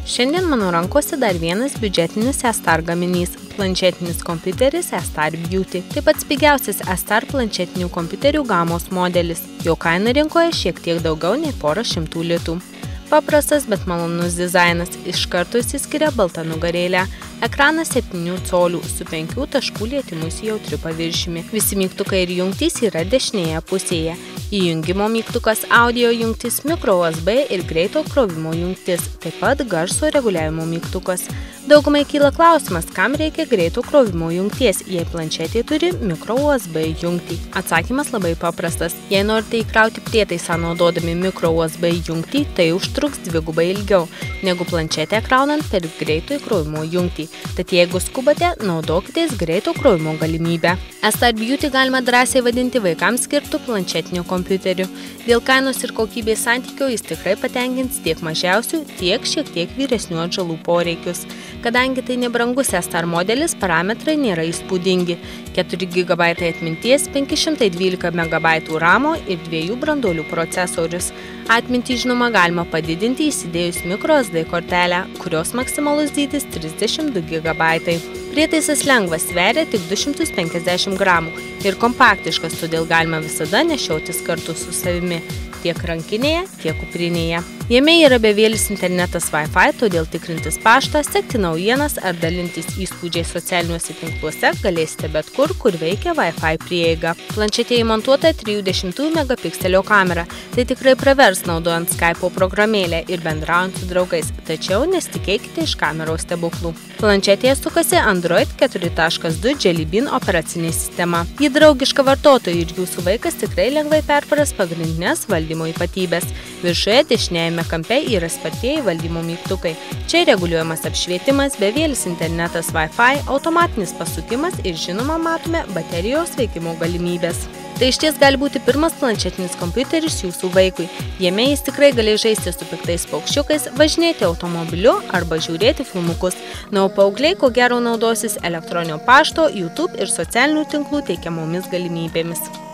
Šiandien mano rankose dar vienas biudžetinis E-Star gaminys – planšetinis kompiuteris E-Star Beauty. Tai pats pigiausias E-Star planšetinių kompiuterių gamos modelis. Jo kaina rinkoje šiek tiek daugiau nei porą šimtų litų. Paprastas, bet malonus dizainas, iš karto išsiskiria balta nugarėlė. Ekranas 7 colių su 5 taškų lietimus jautriu paviršiumi. Visi mygtukai ir jungtys yra dešinėje pusėje. Įjungimo mygtukas, audio jungtis, micro USB ir greito krovimo jungtis, taip pat garso reguliavimo mygtukas. Daugumai kyla klausimas, kam reikia greito krovimo jungties, jei planšetė turi micro USB jungtį. Atsakymas labai paprastas. Jei norite įkrauti prietaisą naudodami micro USB jungtį, tai užtruks dvigubai ilgiau negu planšetę kraunant per greito įkrovimo jungtį. Tad jeigu skubate, naudokitės greito krovimo galimybę. E-Star Beauty galima drąsiai vadinti vaikams skirtų planšetinių kompiuterių. Dėl kainos ir kokybės santykio jis tikrai patenkins tiek mažiausių, tiek šiek tiek vyresnių atžalų poreikius. Kadangi tai nebrangus E-Star modelis, parametrai nėra įspūdingi. 4 GB atminties, 512 MB RAM ir 2 branduolių procesorius. Atmintį, žinoma, galima padidinti įsidėjus microSD kortelę, kurios maksimalus dydis 32 GB. Prietaisas lengvas, sveria tik 250 gramų ir kompaktiškas, todėl galima visada nešiotis kartu su savimi, tiek rankinėje, tiek kuprinėje. Jame yra bevėlis internetas Wi-Fi, todėl tikrintis paštą, sekti naujienas ar dalintis įspūdžiais socialiniuose tinkluose galėsite bet kur veikia Wi-Fi prieiga. Planšetėje įmontuota 30 megapikselio kamera. Tai tikrai pravers naudojant Skype'o programėlę ir bendraujant su draugais, tačiau nesitikėkite iš kameros stebuklų. Planšetėje sukasi Android 4.2 Jelly Bean operacinė sistema. Ji draugiška vartotojui ir jūsų vaikas tikrai lengvai perpras pagrindinės valdymo ypatybės. Viršuje dešiniajame kampe yra spartieji valdymo mygtukai. Čia reguliuojamas apšvietimas, bevėlis internetas Wi-Fi, automatinis pasukimas ir žinoma matome baterijos veikimo galimybės. Tai išties gali būti pirmas planšetinis kompiuteris jūsų vaikui. Jame jis tikrai galės žaisti su piktais paukščiukais, važinėti automobiliu arba žiūrėti filmukus. Na, o paaugliai ko gero naudosis elektroninio pašto, YouTube ir socialinių tinklų teikiamomis galimybėmis.